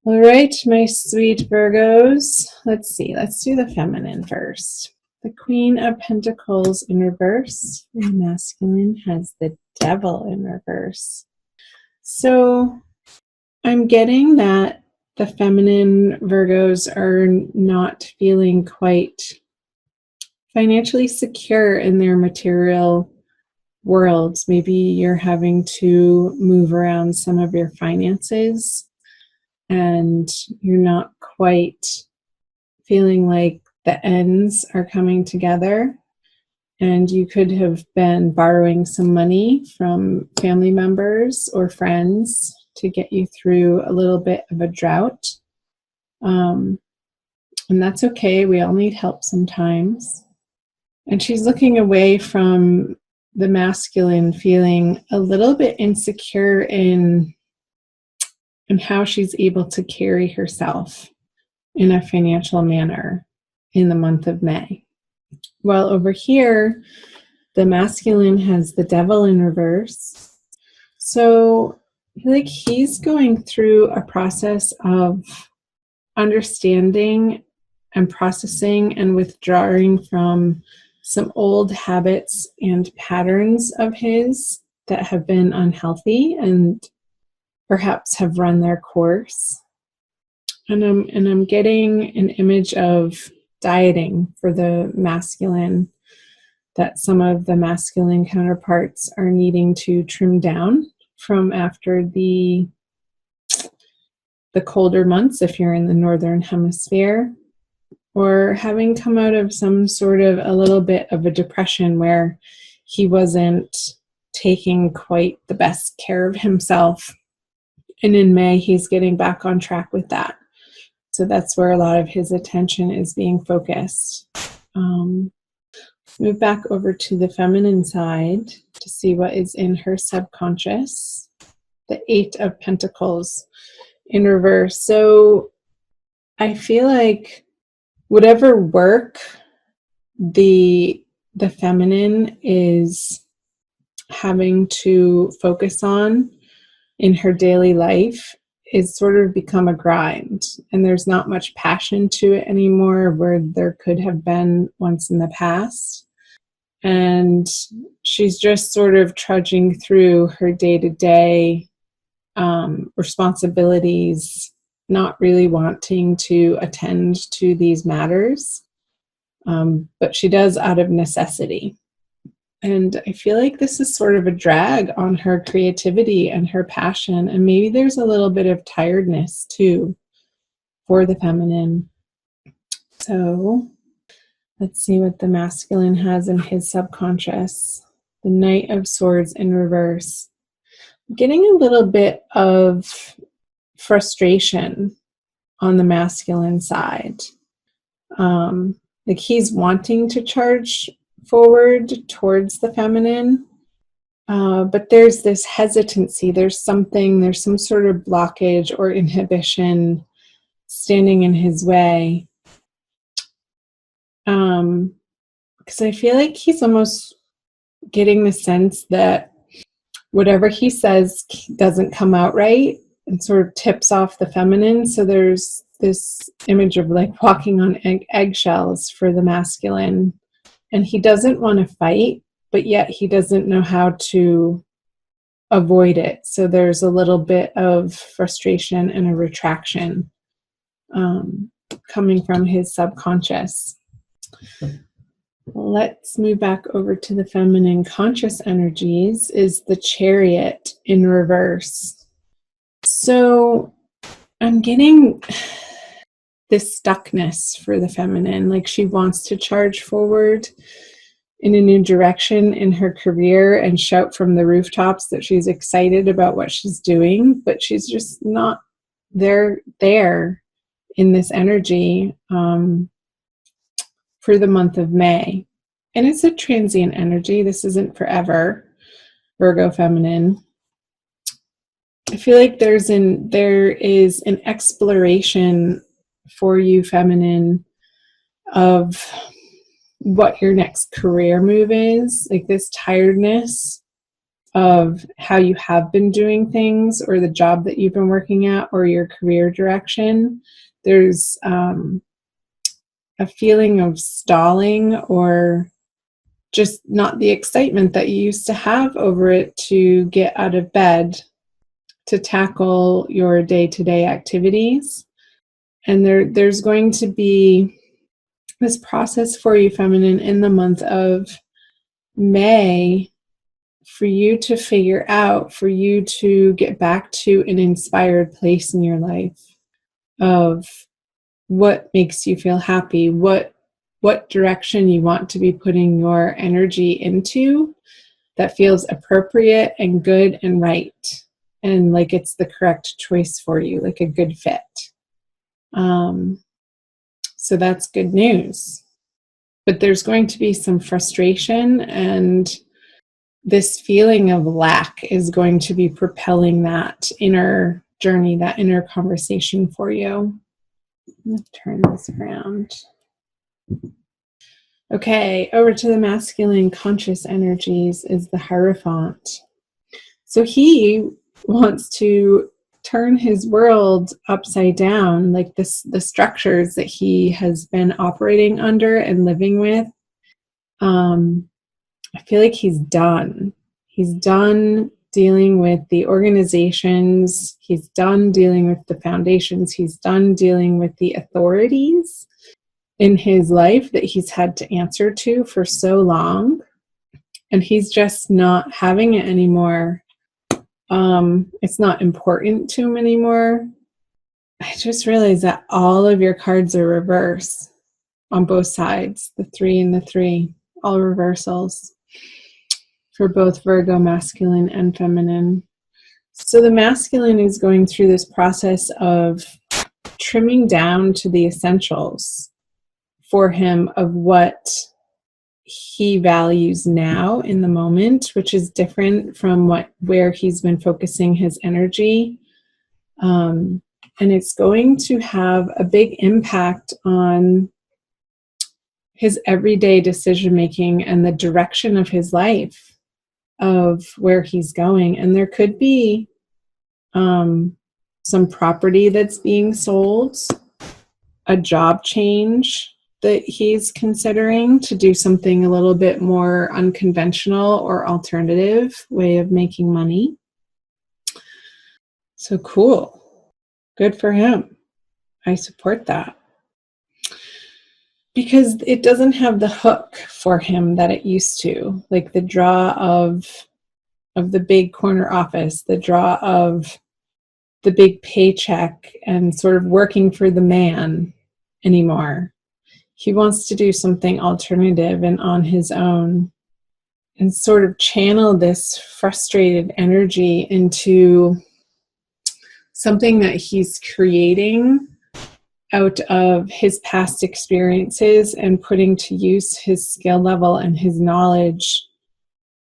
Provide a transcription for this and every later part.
All right, my sweet Virgos. Let's see. Let's do the feminine first. The Queen of Pentacles in reverse, and the masculine has the Devil in reverse. So I'm getting that the feminine Virgos are not feeling quite financially secure in their material worlds. Maybe you're having to move around some of your finances and you're not quite feeling like the ends are coming together. And you could have been borrowing some money from family members or friends to get you through a little bit of a drought. And that's okay. We all need help sometimes. And she's looking away from the masculine, feeling a little bit insecure in how she's able to carry herself in a financial manner in the month of May. Well, over here, the masculine has the Devil in reverse. So I feel like he's going through a process of understanding and processing and withdrawing from some old habits and patterns of his that have been unhealthy and perhaps have run their course. And I'm getting an image of dieting for the masculine, that some of the masculine counterparts are needing to trim down from after the colder months if you're in the northern hemisphere, or having come out of some sort of a little bit of a depression where he wasn't taking quite the best care of himself. And in May, he's getting back on track with that. So that's where a lot of his attention is being focused. Move back over to the feminine side to see what is in her subconscious. The Eight of Pentacles in reverse. So I feel like whatever work the feminine is having to focus on in her daily life is sort of become a grind, and there's not much passion to it anymore where there could have been once in the past. And she's just sort of trudging through her day-to-day responsibilities, not really wanting to attend to these matters, but she does out of necessity. And I feel like this is sort of a drag on her creativity and her passion. And maybe there's a little bit of tiredness too for the feminine. So let's see what the masculine has in his subconscious. The Knight of Swords in reverse. Getting a little bit of frustration on the masculine side. Like he's wanting to charge forward towards the feminine, but there's this hesitancy. There's some sort of blockage or inhibition standing in his way. Because I feel like he's almost getting the sense that whatever he says doesn't come out right and sort of tips off the feminine. So there's this image of like walking on eggshells for the masculine. And he doesn't want to fight, but yet he doesn't know how to avoid it. So there's a little bit of frustration and a retraction coming from his subconscious. Let's move back over to the feminine conscious energies, is the Chariot in reverse. So I'm getting this stuckness for the feminine, like she wants to charge forward in a new direction in her career and shout from the rooftops that she's excited about what she's doing, but she's just not there in this energy for the month of May. And it's a transient energy. This isn't forever, Virgo feminine. I feel like there is an exploration for you, feminine, of what your next career move is, like this tiredness of how you have been doing things, or the job that you've been working at, or your career direction. There's a feeling of stalling, or just not the excitement that you used to have over it to get out of bed to tackle your day-to-day activities. And there's going to be this process for you, feminine, in the month of May, for you to figure out, for you to get back to an inspired place in your life of what makes you feel happy, what direction you want to be putting your energy into that feels appropriate and good and right, and like it's the correct choice for you, like a good fit. So that's good news. But there's going to be some frustration, and this feeling of lack is going to be propelling that inner journey, that inner conversation for you. Let's turn this around. Okay, over to the masculine conscious energies is the Hierophant. So he wants to turn his world upside down, like the structures that he has been operating under and living with. I feel like he's done. He's done dealing with the organizations. He's done dealing with the foundations. He's done dealing with the authorities in his life that he's had to answer to for so long. And he's just not having it anymore. It's not important to him anymore. I just realized that all of your cards are reverse on both sides, the 3 and the 3, all reversals for both Virgo masculine and feminine. So the masculine is going through this process of trimming down to the essentials for him of what he values now in the moment, which is different from where he's been focusing his energy. And it's going to have a big impact on his everyday decision making and the direction of his life, of where he's going. And there could be some property that's being sold, a job change that he's considering to do something a little bit more unconventional or alternative way of making money. So cool. Good for him. I support that. Because it doesn't have the hook for him that it used to, like the draw of the big corner office, the draw of the big paycheck and sort of working for the man anymore. He wants to do something alternative and on his own, and sort of channel this frustrated energy into something that he's creating out of his past experiences and putting to use his skill level and his knowledge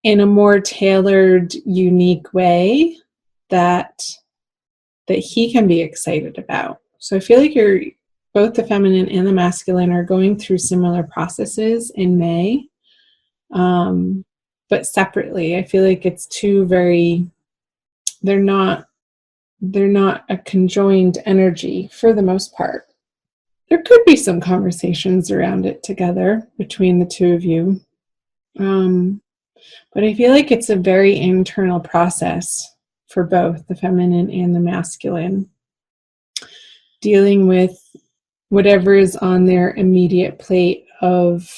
in a more tailored, unique way that he can be excited about. So I feel like both the feminine and the masculine are going through similar processes in May, but separately. I feel like it's they're not a conjoined energy for the most part. There could be some conversations around it together between the two of you. But I feel like it's a very internal process for both the feminine and the masculine, dealing with whatever is on their immediate plate of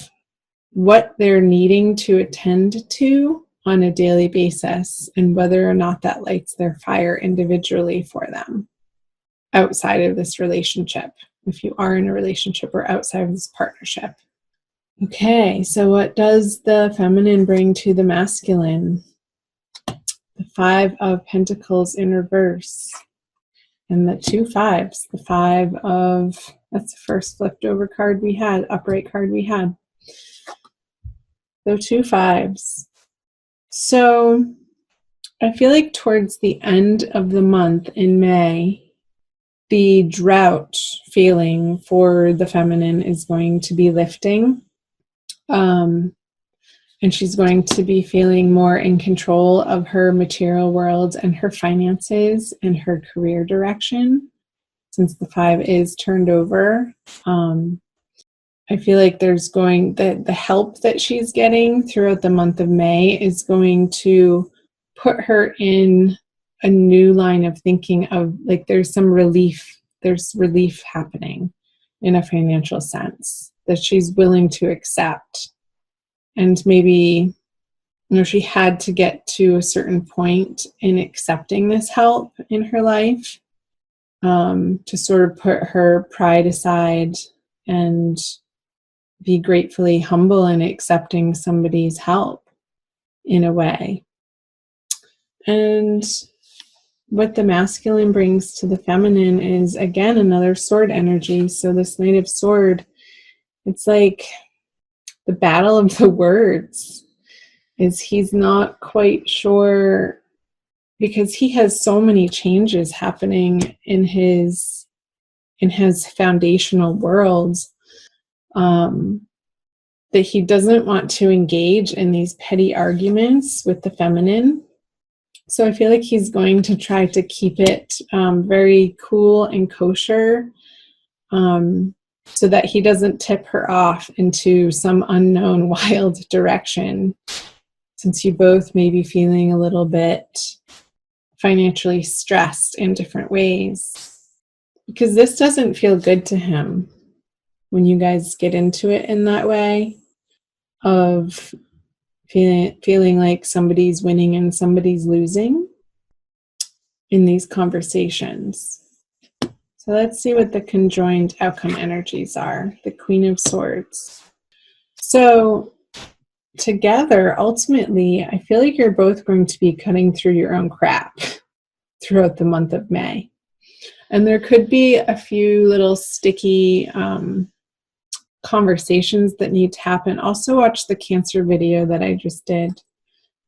what they're needing to attend to on a daily basis, and whether or not that lights their fire individually for them outside of this relationship, if you are in a relationship, or outside of this partnership. Okay, so what does the feminine bring to the masculine? The 5 of Pentacles in reverse. And the 2 5s. The 5 of, that's the first flipped over card we had, upright card we had. So 2 5s. So I feel like towards the end of the month in May, the drought feeling for the feminine is going to be lifting. And she's going to be feeling more in control of her material world and her finances and her career direction, since the 5 is turned over. I feel like there's the help that she's getting throughout the month of May is going to put her in a new line of thinking of, like, there's relief happening in a financial sense that she's willing to accept. And maybe, she had to get to a certain point in accepting this help in her life, to sort of put her pride aside and be gratefully humble in accepting somebody's help in a way. And what the masculine brings to the feminine is, again, another sword energy. So this Knight of Sword, it's like the battle of the words. Is he's not quite sure, because he has so many changes happening in his foundational worlds, that he doesn't want to engage in these petty arguments with the feminine. So I feel like he's going to try to keep it very cool and kosher, so that he doesn't tip her off into some unknown wild direction, since you both may be feeling a little bit financially stressed in different ways. Because this doesn't feel good to him when you guys get into it in that way, of feeling like somebody's winning and somebody's losing in these conversations. So let's see what the conjoined outcome energies are. The Queen of Swords. So together, ultimately, I feel like you're both going to be cutting through your own crap throughout the month of May. And there could be a few little sticky conversations that need to happen. Also watch the Cancer video that I just did,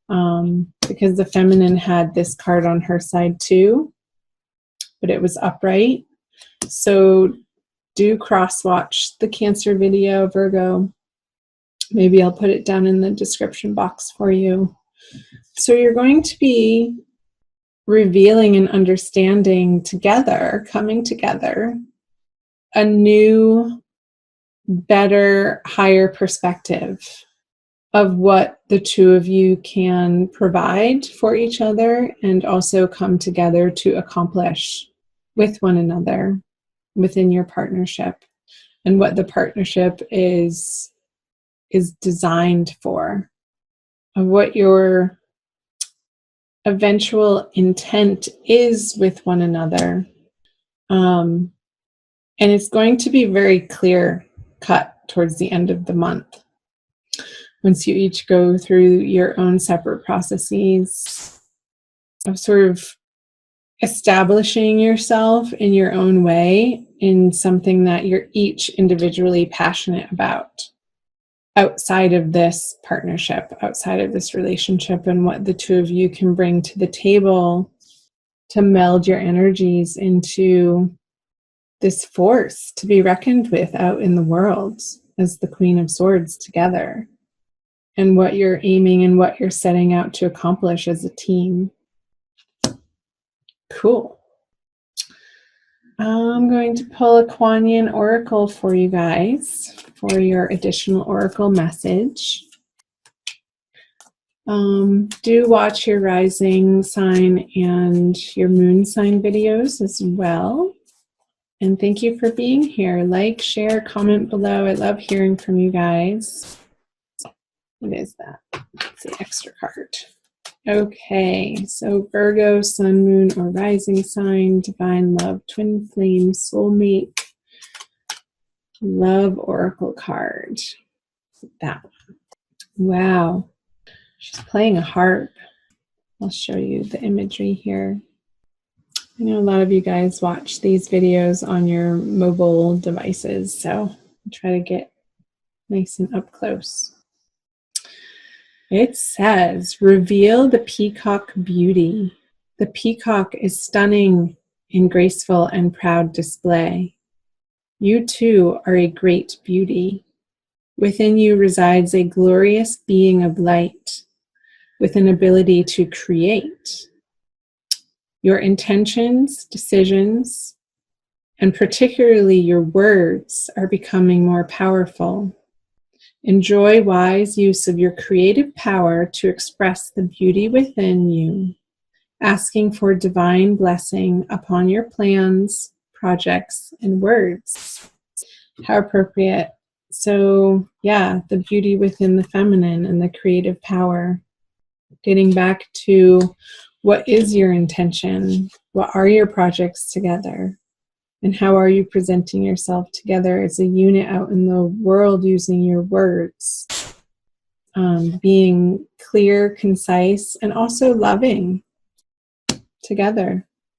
because the feminine had this card on her side too, but it was upright. So do cross-watch the Cancer video, Virgo. Maybe I'll put it down in the description box for you. So you're going to be revealing and understanding together, coming together, a new, better, higher perspective of what the two of you can provide for each other, and also come together to accomplish with one another within your partnership, and what the partnership is designed for, of what your eventual intent is with one another. And it's going to be very clear cut towards the end of the month, once you each go through your own separate processes of sort of establishing yourself in your own way in something that you're each individually passionate about, outside of this partnership, outside of this relationship, and what the two of you can bring to the table to meld your energies into this force to be reckoned with out in the world as the Queen of Swords together, and what you're aiming and what you're setting out to accomplish as a team. Cool. I'm going to pull a Kuan Yin Oracle for you guys for your additional Oracle message. Do watch your rising sign and your moon sign videos as well. And thank you for being here. Like, share, comment below. I love hearing from you guys. What is that? It's the extra card. Okay, so Virgo, Sun, Moon, or Rising sign, Divine Love, Twin Flame, Soulmate, Love Oracle card. That one. Wow. She's playing a harp. I'll show you the imagery here. I know a lot of you guys watch these videos on your mobile devices, so I'll try to get nice and up close. It says, reveal the peacock beauty. The peacock is stunning in graceful and proud display. You too are a great beauty. Within you resides a glorious being of light with an ability to create. Your intentions, decisions, and particularly your words are becoming more powerful. Enjoy wise use of your creative power to express the beauty within you, asking for divine blessing upon your plans, projects, and words. How appropriate. So, yeah, the beauty within the feminine and the creative power. Getting back to what is your intention? What are your projects together? And how are you presenting yourself together as a unit out in the world using your words? Being clear, concise, and also loving together.